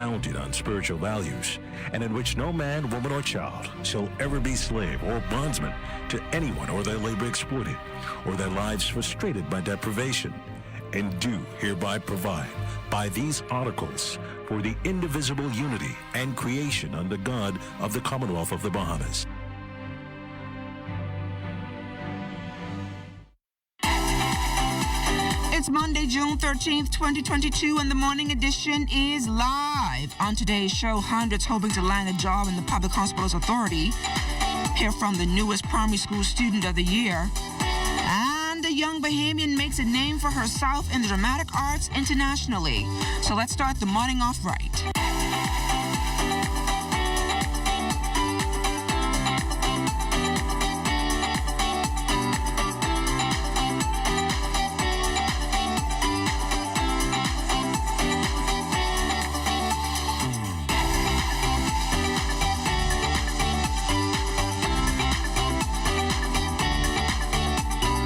founded on spiritual values, and in which no man, woman, or child shall ever be slave or bondsman to anyone or their labor exploited, or their lives frustrated by deprivation, and do hereby provide by these articles for the indivisible unity and creation under God of the Commonwealth of the Bahamas. It's Monday, June 13th, 2022, and the morning edition is live. On today's show, hundreds hoping to land a job in the Public Hospitals Authority. Hear from the newest primary school student of the year. And a young Bahamian makes a name for herself in the dramatic arts internationally. So let's start the morning off right.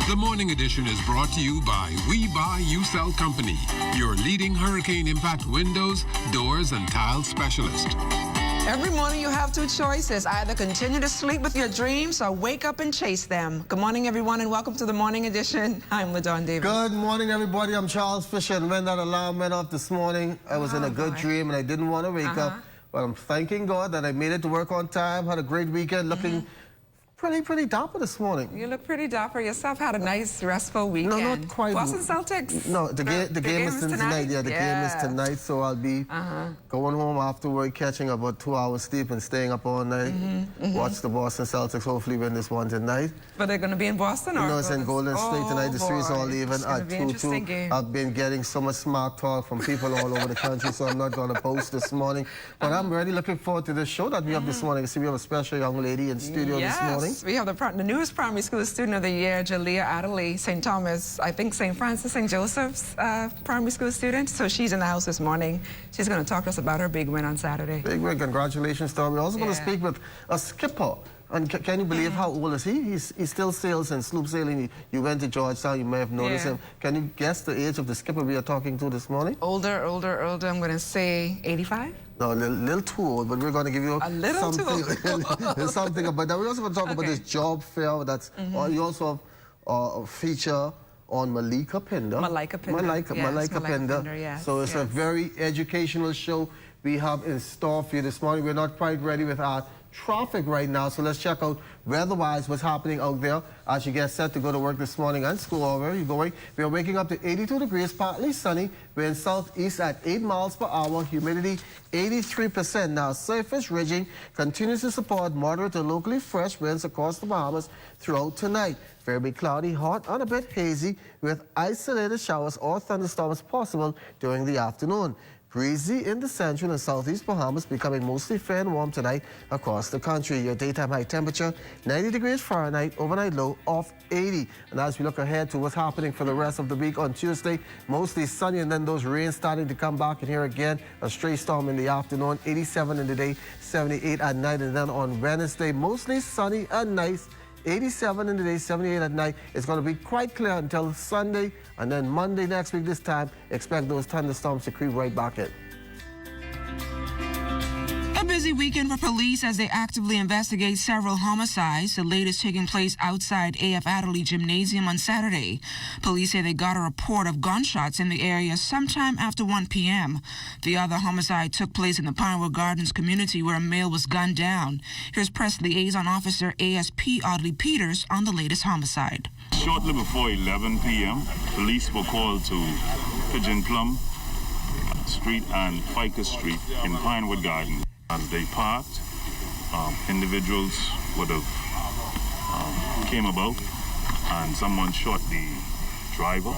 The Morning Edition is brought to you by We Buy, You Sell Company, your leading hurricane impact windows, doors, and tile specialist. Every morning you have two choices. Either continue to sleep with your dreams or wake up and chase them. Good morning, everyone, and welcome to the Morning Edition. I'm LaDawn Davis. Good morning, everybody. I'm Charles Fisher, and when that alarm went off this morning, I was in a good dream, and I didn't want to wake up. But I'm thanking God that I made it to work on time, had a great weekend, looking pretty dapper this morning. You look pretty dapper yourself. Had a nice, restful weekend. No, not quite. Boston Celtics. No, the game is tonight. Yeah, the game is tonight, so I'll be going home after work, catching about 2 hours sleep and staying up all night. Watch the Boston Celtics hopefully win this one tonight. But they're going to be in Boston, or? No, it's in Golden State tonight. The series all even at 2-2. I've been getting so much smart talk from people all over the country, so I'm not going to post this morning. But I'm really looking forward to this show that we have this morning. See, we have a special young lady in studio this morning. We have the newest primary school student of the year, Jalea Adderley, St. Thomas, I think St. Francis, St. Joseph's primary school student. So she's in the house this morning. She's going to talk to us about her big win on Saturday. Big win, congratulations to her. We're also going to speak with a skipper. And can you believe how old is he? He still sails in sloop sailing. You went to Georgetown, you may have noticed him. Can you guess the age of the skipper we are talking to this morning? Older. I'm going to say 85? No, a little too old, but we're going to give you something about that. We're also going to talk about this job fair that's you also have a feature on Malika Pinder. Malika Pinder. Yes, so it's a very educational show we have in store for you this morning. We're not quite ready with our traffic right now, so let's check out weather-wise what's happening out there as you get set to go to work this morning and school. Where are you going? We are waking up to 82 degrees, partly sunny. We're in southeast at 8 miles per hour, humidity 83%. Now, surface ridging continues to support moderate to locally fresh winds across the Bahamas throughout tonight. Very cloudy, hot, and a bit hazy with isolated showers or thunderstorms possible during the afternoon. Breezy in the central and southeast Bahamas, becoming mostly fair and warm tonight across the country. Your daytime high temperature, 90 degrees Fahrenheit, overnight low of 80. And as we look ahead to what's happening for the rest of the week, on Tuesday, mostly sunny, and then those rains starting to come back. And here again, a stray storm in the afternoon, 87 in the day, 78 at night. And then on Wednesday, mostly sunny and nice, 87 in the day, 78 at night. It's going to be quite clear until Sunday, and then Monday next week this time, expect those thunderstorms to creep right back in. A busy weekend for police as they actively investigate several homicides, the latest taking place outside A.F. Adderley Gymnasium on Saturday. Police say they got a report of gunshots in the area sometime after 1 p.m. The other homicide took place in the Pinewood Gardens community where a male was gunned down. Here's Press Liaison Officer ASP Audley Peters on the latest homicide. Shortly before 11 p.m., police were called to Pigeon Plum Street and Ficus Street in Pinewood Gardens. As they parked, individuals would have came about and someone shot the driver.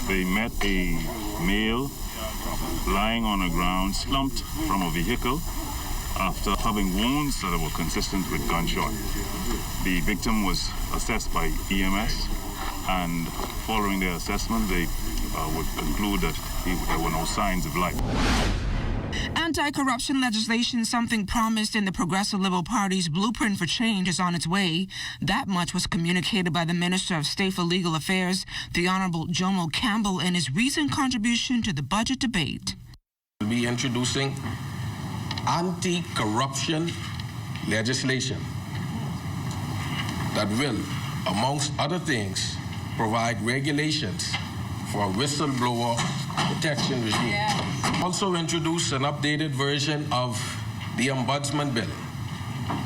They met a male lying on the ground, slumped from a vehicle after having wounds that were consistent with gunshot. The victim was assessed by EMS, and following their assessment, they would conclude that there were no signs of life. Anti-corruption legislation, something promised in the Progressive Liberal Party's blueprint for change, is on its way. That much was communicated by the Minister of State for Legal Affairs, the Honorable Jomo Campbell, in his recent contribution to the budget debate. We'll be introducing anti-corruption legislation that will, amongst other things, provide regulations for a whistleblower protection regime. Yeah. Also introduce an updated version of the Ombudsman Bill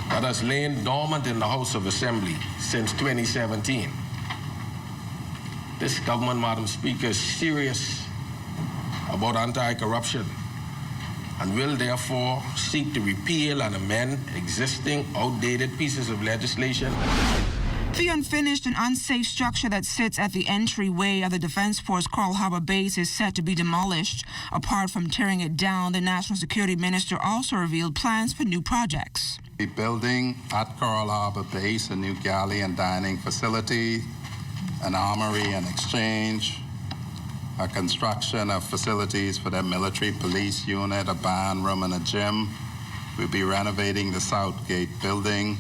that has lain dormant in the House of Assembly since 2017. This government, Madam Speaker, is serious about anti-corruption and will therefore seek to repeal and amend existing outdated pieces of legislation. The unfinished and unsafe structure that sits at the entryway of the Defense Force Coral Harbor Base is set to be demolished. Apart from tearing it down, the National Security Minister also revealed plans for new projects. We're building at Coral Harbor Base a new galley and dining facility, an armory and exchange, a construction of facilities for the military police unit, a band room and a gym. We'll be renovating the South Gate building.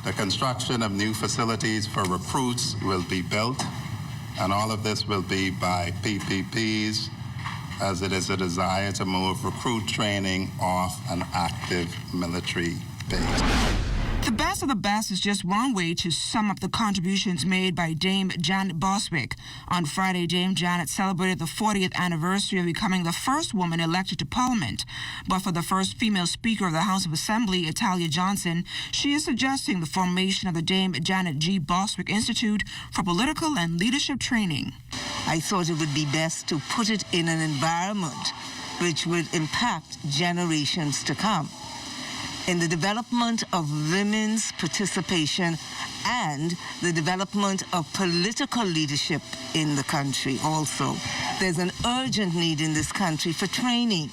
The construction of new facilities for recruits will be built, and all of this will be by PPPs, as it is a desire to move recruit training off an active military base. The best of the best is just one way to sum up the contributions made by Dame Janet Boswick. On Friday, Dame Janet celebrated the 40th anniversary of becoming the first woman elected to Parliament. But for the first female Speaker of the House of Assembly, Italia Johnson, she is suggesting the formation of the Dame Janet G. Boswick Institute for Political and Leadership Training. I thought it would be best to put it in an environment which would impact generations to come in the development of women's participation and the development of political leadership in the country also. There's an urgent need in this country for training.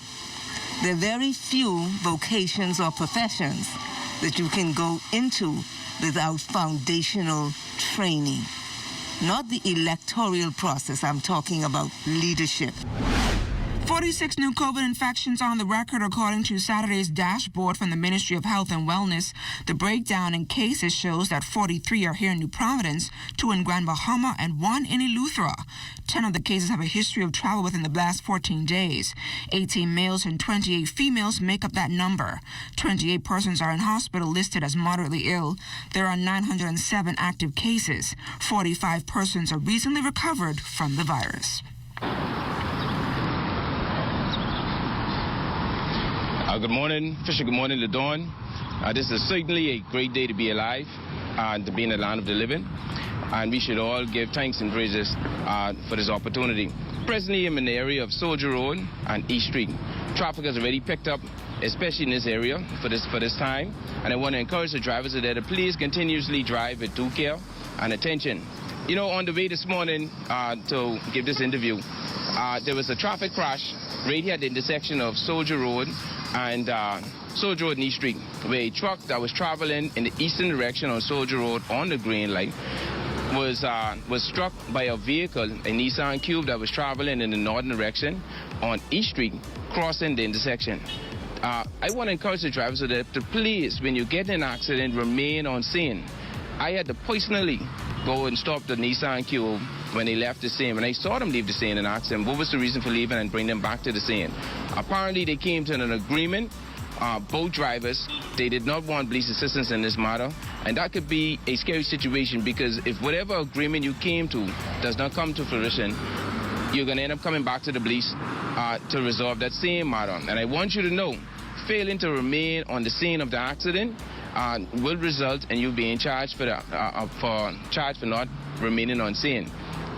There are very few vocations or professions that you can go into without foundational training. Not the electoral process, I'm talking about leadership. 46 new COVID infections on the record, according to Saturday's dashboard from the Ministry of Health and Wellness. The breakdown in cases shows that 43 are here in New Providence, 2 in Grand Bahama, and 1 in Eleuthera. 10 of the cases have a history of travel within the last 14 days. 18 males and 28 females make up that number. 28 persons are in hospital listed as moderately ill. There are 907 active cases. 45 persons are recently recovered from the virus. Good morning, Fisher. Good morning, LeDawn. This is certainly a great day to be alive and to be in the land of the living. And we should all give thanks and praises for this opportunity. Presently, I'm in the area of Soldier Road and East Street. Traffic has already picked up, especially in this area for this time. And I want to encourage the drivers there to please continuously drive with due care and attention. You know, on the way this morning to give this interview, there was a traffic crash right here at the intersection of Soldier Road and Soldier Road and East Street, where a truck that was traveling in the eastern direction on Soldier Road on the green light was struck by a vehicle, a Nissan Cube that was traveling in the northern direction on East Street, crossing the intersection. I want to encourage the drivers to please, when you get in an accident, remain on scene. I had to personally go and stop the Nissan Cube when they left the scene. When I saw them leave the scene and asked them what was the reason for leaving and bring them back to the scene. Apparently they came to an agreement, both drivers. They did not want police assistance in this matter, and that could be a scary situation, because if whatever agreement you came to does not come to fruition, you're going to end up coming back to the police to resolve that same matter. And I want you to know, failing to remain on the scene of the accident will result in you being charged for not remaining on scene.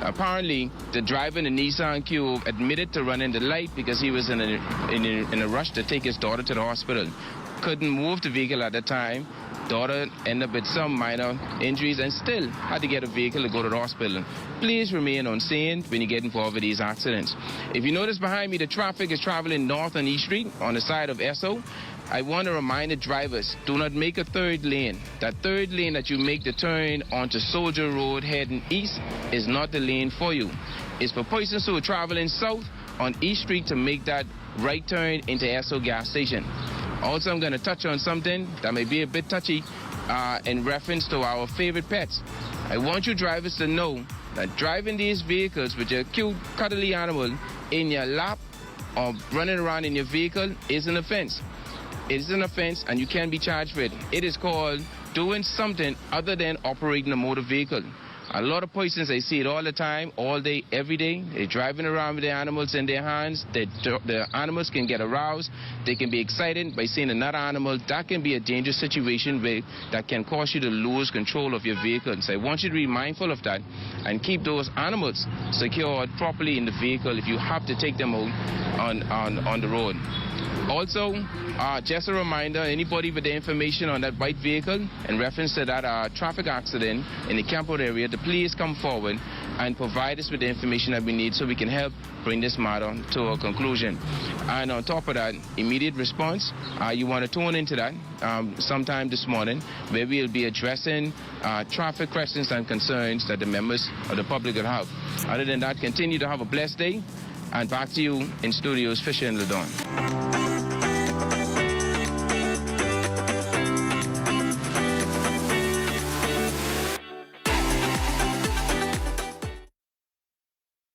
Apparently, the driver in the Nissan Cube admitted to running the light because he was in a rush to take his daughter to the hospital. Couldn't move the vehicle at the time. Daughter ended up with some minor injuries and still had to get a vehicle to go to the hospital. Please remain on scene when you get involved with these accidents. If you notice behind me, the traffic is traveling north on East Street on the side of Esso. I want to remind the drivers, do not make a third lane. That third lane that you make the turn onto Soldier Road heading east is not the lane for you. It's for persons who are traveling south on East Street to make that right turn into Esso gas station. Also, I'm going to touch on something that may be a bit touchy in reference to our favorite pets. I want you drivers to know that driving these vehicles with your cute, cuddly animal in your lap or running around in your vehicle is an offense. It is an offense and you can be charged with it. It is called doing something other than operating a motor vehicle. A lot of persons, I see it all the time, all day, every day. They're driving around with their animals in their hands. The animals can get aroused. They can be excited by seeing another animal. That can be a dangerous situation that can cause you to lose control of your vehicle. So I want you to be mindful of that and keep those animals secured properly in the vehicle if you have to take them out on the road. Also, just a reminder, anybody with the information on that white vehicle in reference to that traffic accident in the Campbell area, to please come forward and provide us with the information that we need so we can help bring this matter to a conclusion. And on top of that, immediate response, you want to tune into that sometime this morning, where we'll be addressing traffic questions and concerns that the members of the public will have. Other than that, continue to have a blessed day. And back to you in studios, Fisher and Ladon.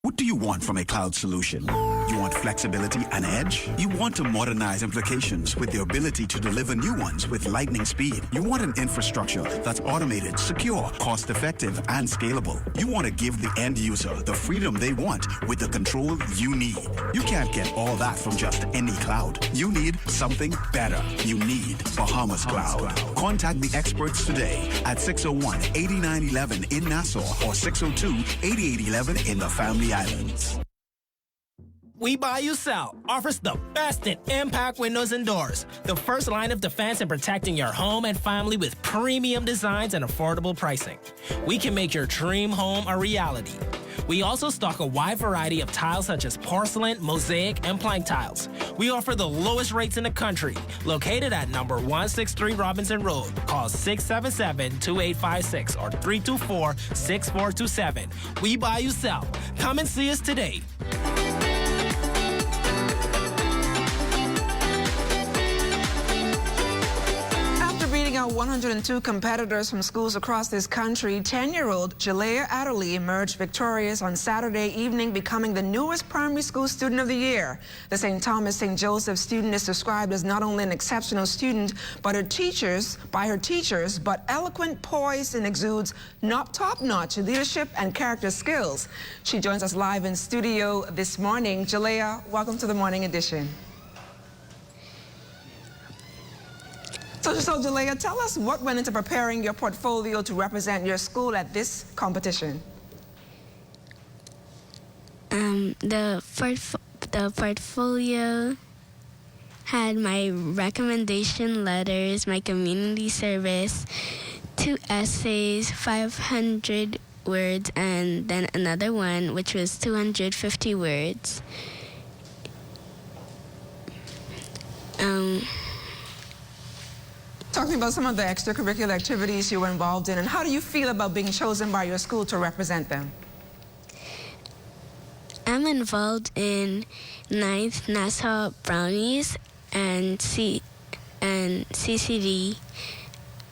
What do you want from a cloud solution? You want flexibility and edge? You want to modernize applications with the ability to deliver new ones with lightning speed. You want an infrastructure that's automated, secure, cost-effective, and scalable. You want to give the end user the freedom they want with the control you need. You can't get all that from just any cloud. You need something better. You need Bahamas Cloud. Contact the experts today at 601-8911 in Nassau or 602-8811 in the Family Islands. We Buy You Sell offers the best in impact windows and doors. The first line of defense in protecting your home and family with premium designs and affordable pricing. We can make your dream home a reality. We also stock a wide variety of tiles such as porcelain, mosaic, and plank tiles. We offer the lowest rates in the country. Located at number 163 Robinson Road. Call 677-2856 or 324-6427. We Buy You Sell. Come and see us today. Out 102 competitors from schools across this country, 10-year-old Jalea Adderley emerged victorious on Saturday evening, becoming the newest primary school student of the year. The St. Thomas St. Joseph student is described as not only an exceptional student by her teachers, but eloquent, poised, and exudes top-notch leadership and character skills. She joins us live in studio this morning. Jalea, welcome to the Morning Edition. So Jalea, tell us what went into preparing your portfolio to represent your school at this competition. The portfolio had my recommendation letters, my community service, 2 essays, 500 words, and then another one, which was 250 words. Talk to me about some of the extracurricular activities you were involved in, and how do you feel about being chosen by your school to represent them? I'm involved in 9th Nassau Brownies and CCD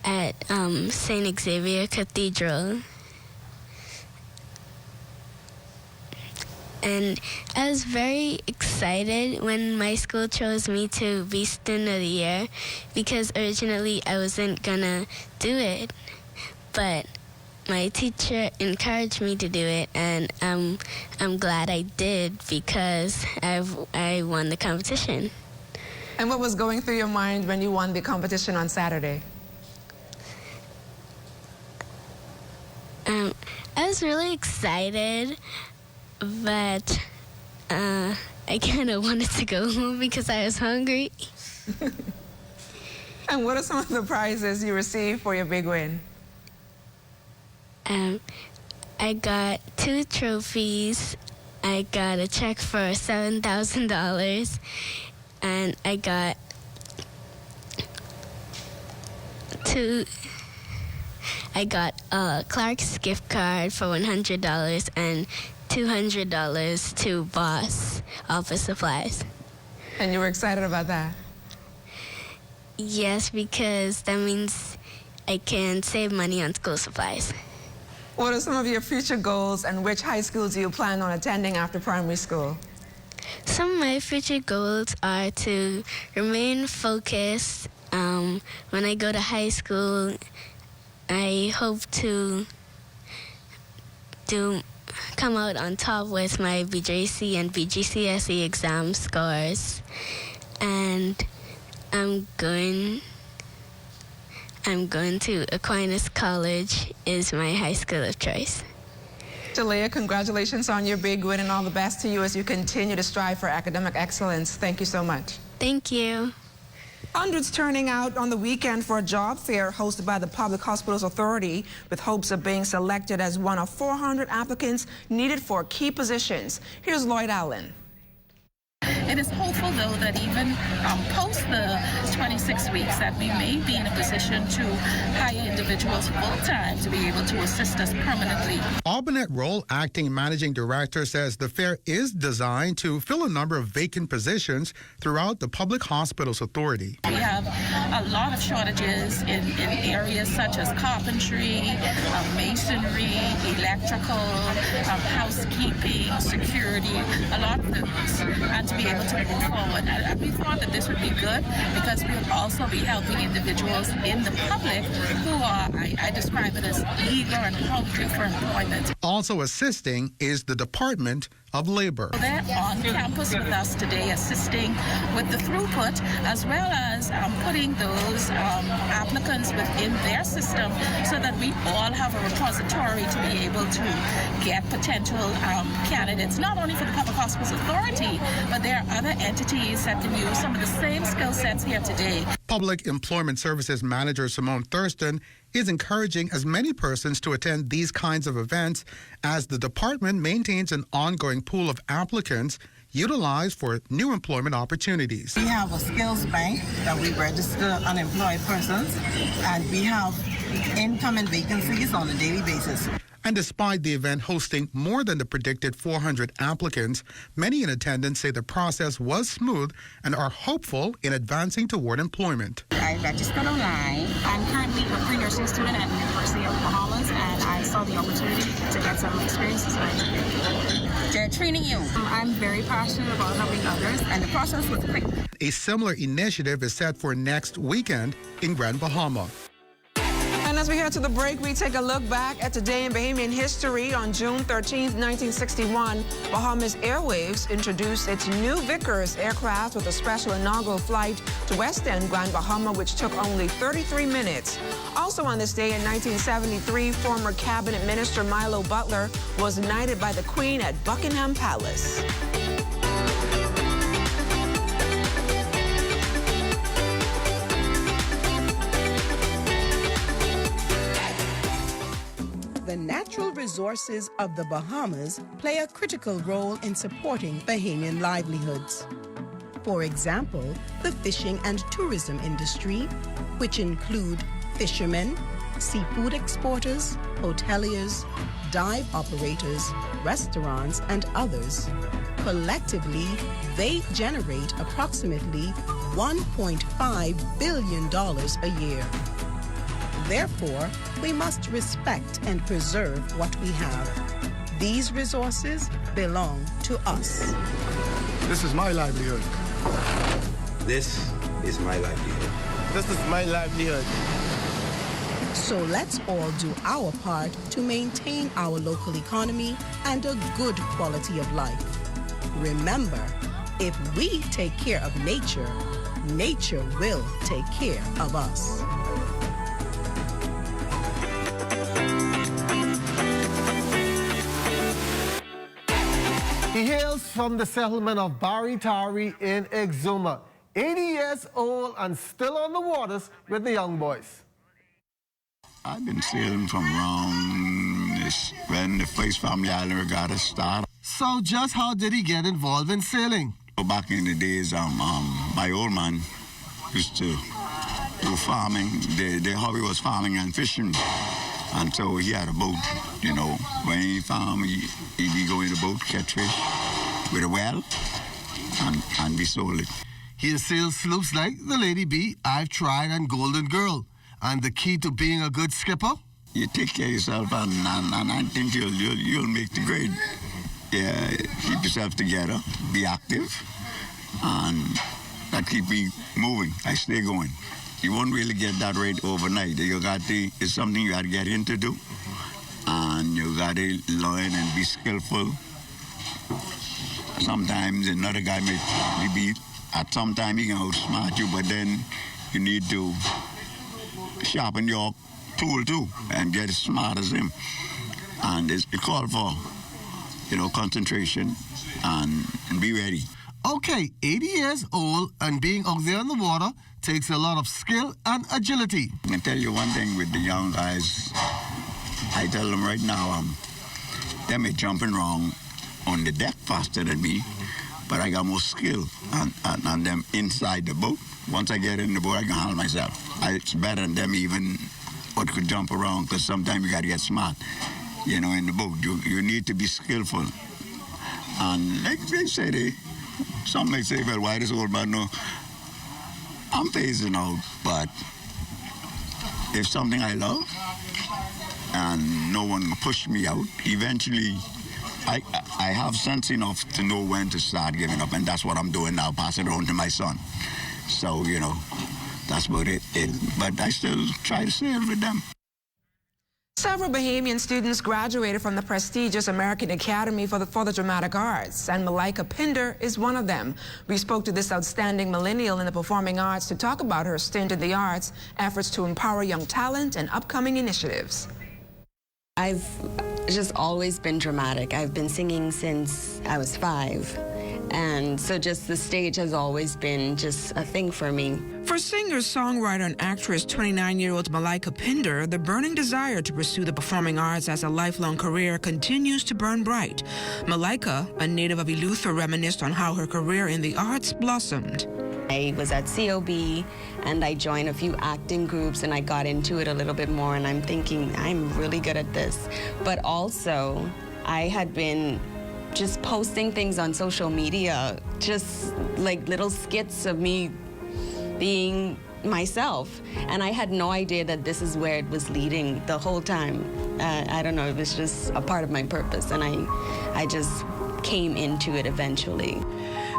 at St. Xavier Cathedral. And I was very excited when my school chose me to be Student of the Year, because originally I wasn't gonna do it, but my teacher encouraged me to do it, and I'm glad I did, because I won the competition. And what was going through your mind when you won the competition on Saturday? I was really excited, but I kind of wanted to go home because I was hungry. And what are some of the prizes you received for your big win? I got 2 trophies. I got a check for $7,000, and I got a Clark's gift card for $100 and $200 to Boss Office Supplies. And you were excited about that? Yes, because that means I can save money on school supplies. What are some of your future goals, and which high schools do you plan on attending after primary school? Some of my future goals are to remain focused. When I go to high school, I hope to come out on top with my BJC and BGCSE exam scores. And I'm going to Aquinas College is my high school of choice. Talia, congratulations on your big win and all the best to you as you continue to strive for academic excellence. Thank you so much. Thank you. Hundreds turning out on the weekend for a job fair hosted by the Public Hospitals Authority with hopes of being selected as one of 400 applicants needed for key positions. Here's Lloyd Allen. It is hopeful, though, that even post the 26 weeks that we may be in a position to hire individuals full-time to be able to assist us permanently. Albannette Roll, acting managing director, says the fair is designed to fill a number of vacant positions throughout the Public Hospitals Authority. We have a lot of shortages in areas such as carpentry, masonry, electrical, housekeeping, security, a lot of those, and to be able to move forward. And we thought that this would be good because we would also be helping individuals in the public who are, I describe it as eager and hungry for employment. Also assisting is the Department of Labor. They're on campus with us today assisting with the throughput as well as putting those applicants within their system so that we all have a repository to be able to get potential candidates, not only for the Public Hospitals Authority, but there are other entities that can use some of the same skill sets here today. Public Employment Services Manager Simone Thurston is encouraging as many persons to attend these kinds of events as the department maintains an ongoing pool of applicants utilized for new employment opportunities. We have a skills bank that we register unemployed persons, and we have incoming vacancies on a daily basis. And despite the event hosting more than the predicted 400 applicants, many in attendance say the process was smooth and are hopeful in advancing toward employment. I registered online. I'm currently a pre-nursing student at the University of Bahamas, and I saw the opportunity to get some experiences. They're training you. I'm very passionate about helping others, and the process was quick. A similar initiative is set for next weekend in Grand Bahama. And as we head to the break, we take a look back at today in Bahamian history. On June 13, 1961, Bahamas Airways introduced its new Vickers aircraft with a special inaugural flight to West End, Grand Bahama, which took only 33 minutes. Also on this day in 1973, former cabinet minister Milo Butler was knighted by the Queen at Buckingham Palace. The natural resources of the Bahamas play a critical role in supporting Bahamian livelihoods. For example, the fishing and tourism industry, which include fishermen, seafood exporters, hoteliers, dive operators, restaurants, and others. Collectively, they generate approximately $1.5 billion a year. Therefore, we must respect and preserve what we have. These resources belong to us. This is my livelihood. This is my livelihood. This is my livelihood. So let's all do our part to maintain our local economy and a good quality of life. Remember, if we take care of nature, nature will take care of us. He hails from the settlement of Baritari in Exuma. 80 years old and still on the waters with the young boys. I've been sailing from around when the first family island regatta started. So just how did he get involved in sailing? Back in the days, my old man used to do farming. Their hobby was farming and fishing. And so he had a boat, you know. When he farmed, he'd go in the boat, catch fish with a well, and we sold it. He has sailed sloops like the Lady B, I've tried, and Golden Girl. And the key to being a good skipper? You take care of yourself, and I think you'll make the grade. keep yourself together, be active, and that keep me moving. I stay going. You won't really get that right overnight. It's something you got to get into do, and you got to learn and be skillful. Sometimes another guy may be, at some time he can outsmart you, but then you need to sharpen your tool too and get as smart as him. And it called for, concentration and be ready. Okay, 80 years old and being out there in the water takes a lot of skill and agility. I can tell you one thing with the young guys. I tell them right now, they may jumping wrong on the deck faster than me, but I got more skill on them inside the boat. Once I get in the boat, I can handle myself. It's better than them even what could jump around, because sometimes you got to get smart, in the boat. You need to be skillful. And like they say, some may say, well, why this old man? No, I'm phasing out, but if something I love and no one push me out, eventually I have sense enough to know when to start giving up, and that's what I'm doing now, passing it on to my son. So, that's about it. But I still try to stay with them. Several Bahamian students graduated from the prestigious American Academy for the Dramatic Arts, and Malaika Pinder is one of them. We spoke to this outstanding millennial in the performing arts to talk about her stint in the arts, efforts to empower young talent, and upcoming initiatives. I've just always been dramatic. I've been singing since I was 5. And so just the stage has always been just a thing for me. For singer, songwriter, and actress 29-year-old Malaika Pinder, the burning desire to pursue the performing arts as a lifelong career continues to burn bright. Malaika, a native of Eleuthera, reminisced on how her career in the arts blossomed. I was at COB and I joined a few acting groups and I got into it a little bit more, and I'm thinking I'm really good at this. But also I had been just posting things on social media, just like little skits of me being myself. And I had no idea that this is where it was leading the whole time. I don't know, it was just a part of my purpose, and I just came into it eventually.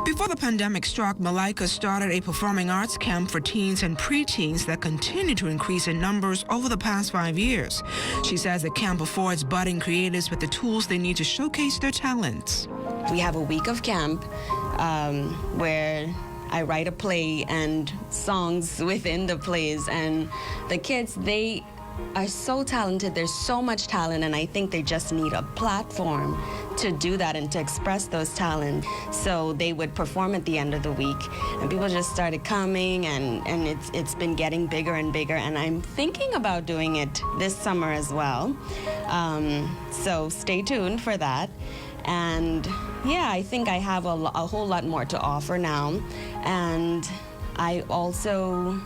Before the pandemic struck, Malaika started a performing arts camp for teens and preteens that continue to increase in numbers over the past 5 years. She says the camp affords budding creatives with the tools they need to showcase their talents. We have a week of camp where I write a play and songs within the plays, and the kids, they are so talented. There's so much talent, and I think they just need a platform to do that and to express those talents. So they would perform at the end of the week, and people just started coming, and it's been getting bigger and bigger, and I'm thinking about doing it this summer as well. So stay tuned for that. And yeah, I think I have a whole lot more to offer now, and I also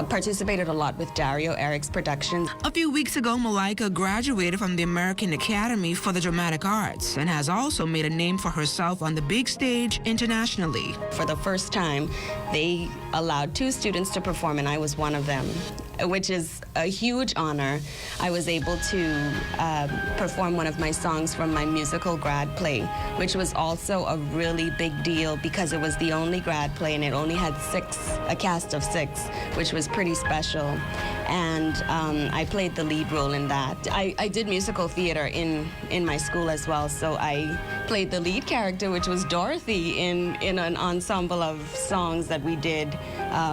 participated a lot with Dario Eric's productions. A few weeks ago, Malaika graduated from the American Academy for the Dramatic Arts and has also made a name for herself on the big stage internationally. For the first time, they allowed 2 students to perform, and I was one of them, which is a huge honor. I was able to perform one of my songs from my musical grad play, which was also a really big deal because it was the only grad play and it only had a cast of 6, which was pretty special. And I played the lead role in that. I did musical theater in my school as well, so I played the lead character, which was Dorothy, in an ensemble of songs that we did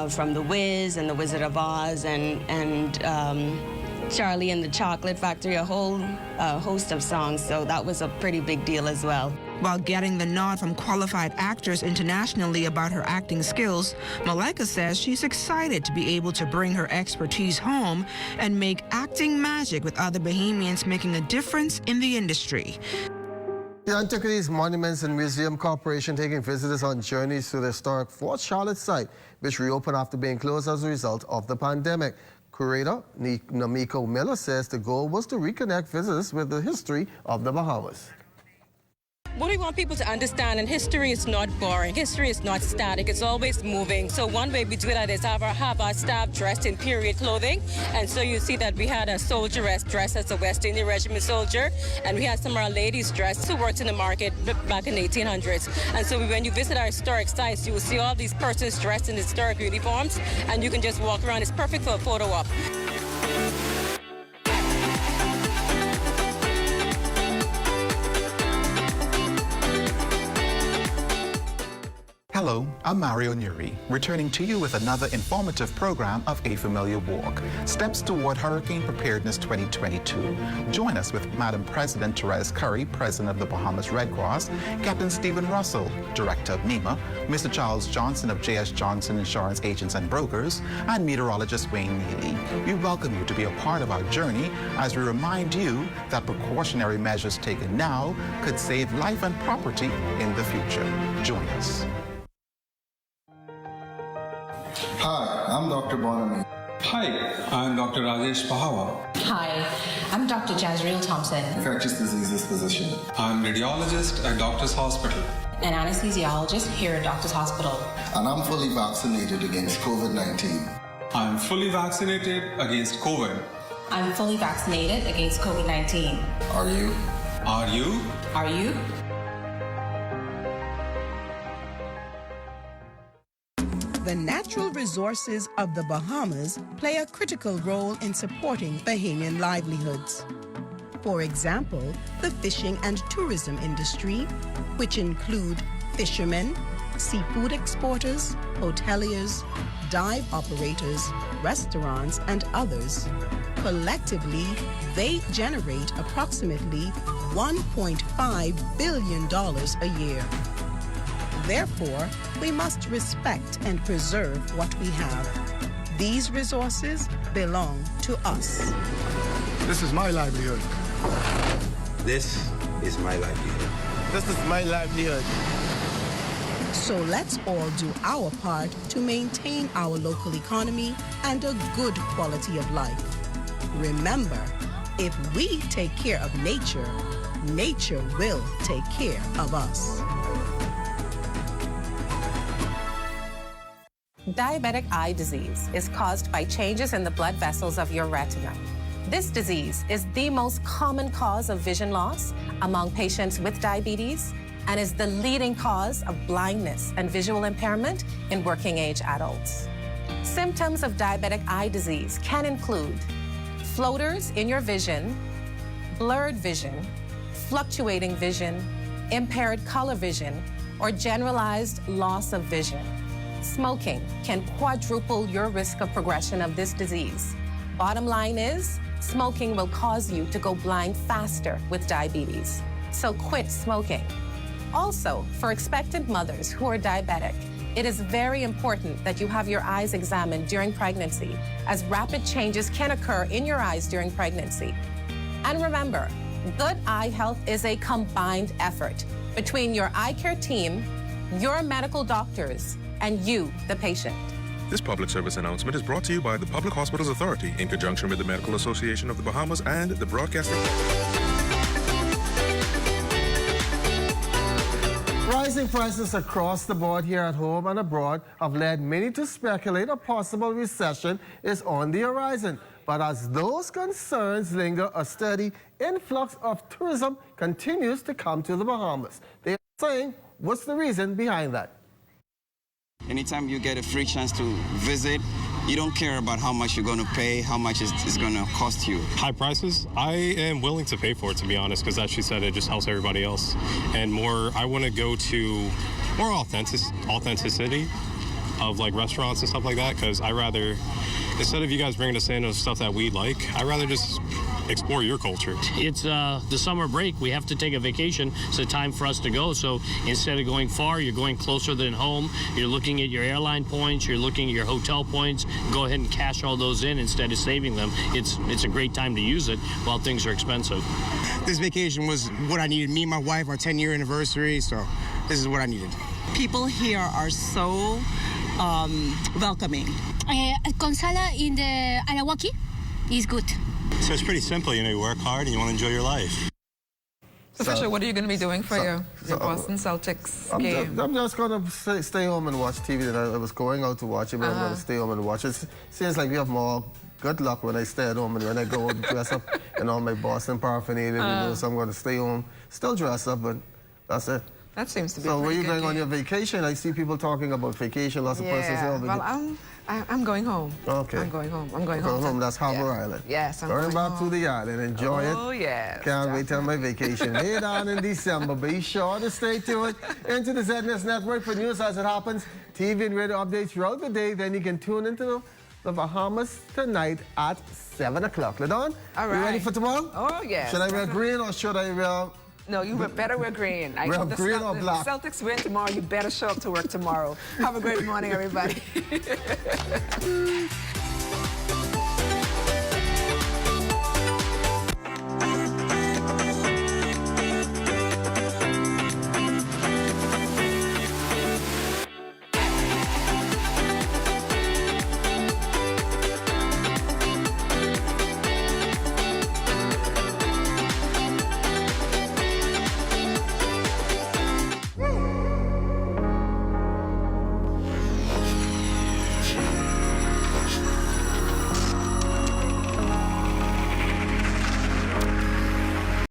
from The Wiz and The Wizard of Oz and Charlie and the Chocolate Factory, a whole host of songs, so that was a pretty big deal as well. While getting the nod from qualified actors internationally about her acting skills, Malaika says she's excited to be able to bring her expertise home and make acting magic with other Bahamians making a difference in the industry. The Antiquities, Monuments and Museum Corporation taking visitors on journeys to the historic Fort Charlotte site, which reopened after being closed as a result of the pandemic. Curator Namiko Miller says the goal was to reconnect visitors with the history of the Bahamas. What we want people to understand, and history is not boring. History is not static. It's always moving. So one way we do that is have our staff dressed in period clothing. And so you see that we had a soldieress dressed as a West Indian Regiment soldier, and we had some of our ladies dressed who worked in the market back in the 1800s. And so when you visit our historic sites, you will see all these persons dressed in historic uniforms, and you can just walk around. It's perfect for a photo op. Hello, I'm Mario Nuri, returning to you with another informative program of A Familiar Walk, Steps Toward Hurricane Preparedness 2022. Join us with Madam President Therese Curry, President of the Bahamas Red Cross, Captain Stephen Russell, Director of NEMA, Mr. Charles Johnson of J.S. Johnson Insurance Agents and Brokers, and meteorologist Wayne Neely. We welcome you to be a part of our journey as we remind you that precautionary measures taken now could save life and property in the future. Join us. Hi, I'm Dr. Bonami. Hi, I'm Dr. Rajesh Pahawa. Hi, I'm Dr. Jazreel Thompson. Infectious diseases physician. I'm radiologist at Doctor's Hospital. An anesthesiologist here at Doctor's Hospital. And I'm fully vaccinated against COVID-19. I'm fully vaccinated against COVID. I'm fully vaccinated against COVID-19. Are you? Are you? Are you? The natural resources of the Bahamas play a critical role in supporting Bahamian livelihoods. For example, the fishing and tourism industry, which include fishermen, seafood exporters, hoteliers, dive operators, restaurants, and others. Collectively, they generate approximately $1.5 billion a year. Therefore, we must respect and preserve what we have. These resources belong to us. This is my livelihood. This is my livelihood. This is my livelihood. So let's all do our part to maintain our local economy and a good quality of life. Remember, if we take care of nature, nature will take care of us. Diabetic eye disease is caused by changes in the blood vessels of your retina. This disease is the most common cause of vision loss among patients with diabetes and is the leading cause of blindness and visual impairment in working-age adults. Symptoms of diabetic eye disease can include floaters in your vision, blurred vision, fluctuating vision, impaired color vision, or generalized loss of vision. Smoking can quadruple your risk of progression of this disease. Bottom line is, smoking will cause you to go blind faster with diabetes. So quit smoking. Also, for expectant mothers who are diabetic, it is very important that you have your eyes examined during pregnancy, as rapid changes can occur in your eyes during pregnancy. And remember, good eye health is a combined effort between your eye care team, your medical doctors, and you, the patient. This public service announcement is brought to you by the Public Hospitals Authority in conjunction with the Medical Association of the Bahamas and the Broadcasting. Rising prices across the board here at home and abroad have led many to speculate a possible recession is on the horizon. But as those concerns linger, a steady influx of tourism continues to come to the Bahamas. They are saying, what's the reason behind that? Anytime you get a free chance to visit, you don't care about how much you're going to pay, how much it's going to cost you. High prices, I am willing to pay for it, to be honest, because as she said, it just helps everybody else. And more, I want to go to more authenticity of like restaurants and stuff like that, because I rather, instead of you guys bringing us in of stuff that we like, I rather just explore your culture. It's the summer break. We have to take a vacation. It's a time for us to go. So instead of going far, you're going closer than home. You're looking at your airline points. You're looking at your hotel points. Go ahead and cash all those in instead of saving them. It's a great time to use it while things are expensive. This vacation was what I needed. Me and my wife, our 10-year anniversary. So this is what I needed. People here are so welcoming. Consala in the Arawaki is good. So it's pretty simple, you know, you work hard and you want to enjoy your life. So Fisher, what are you going to be doing for your Boston Celtics game? I'm just going to stay home and watch TV. I was going out to watch it, but I'm going to stay home and watch it. Seems like we have more good luck when I stay at home and when I go out and dress up in all my Boston paraphernalia. So I'm going to stay home, still dress up, but that's it. That seems to be So a where are you going game. on your vacation? I see people talking about vacation. Lots of persons say, well, I'm going home. Okay. I'm going home. I'm going home. home. That's Harbor Island. Yes, I'm going back home. to the island. Enjoy it. Oh, yes. Can't wait till my vacation. Later on in December. Be sure to stay tuned into the ZNS Network for news as it happens. TV and radio updates throughout the day. Then you can tune into the Bahamas tonight at 7 o'clock. Ladon, all right. You ready for tomorrow? Oh, yes. Should I wear green or should I wear... No, you better wear green. I hope the green or black? Celtics win tomorrow. You better show up to work tomorrow. Have a great morning, everybody.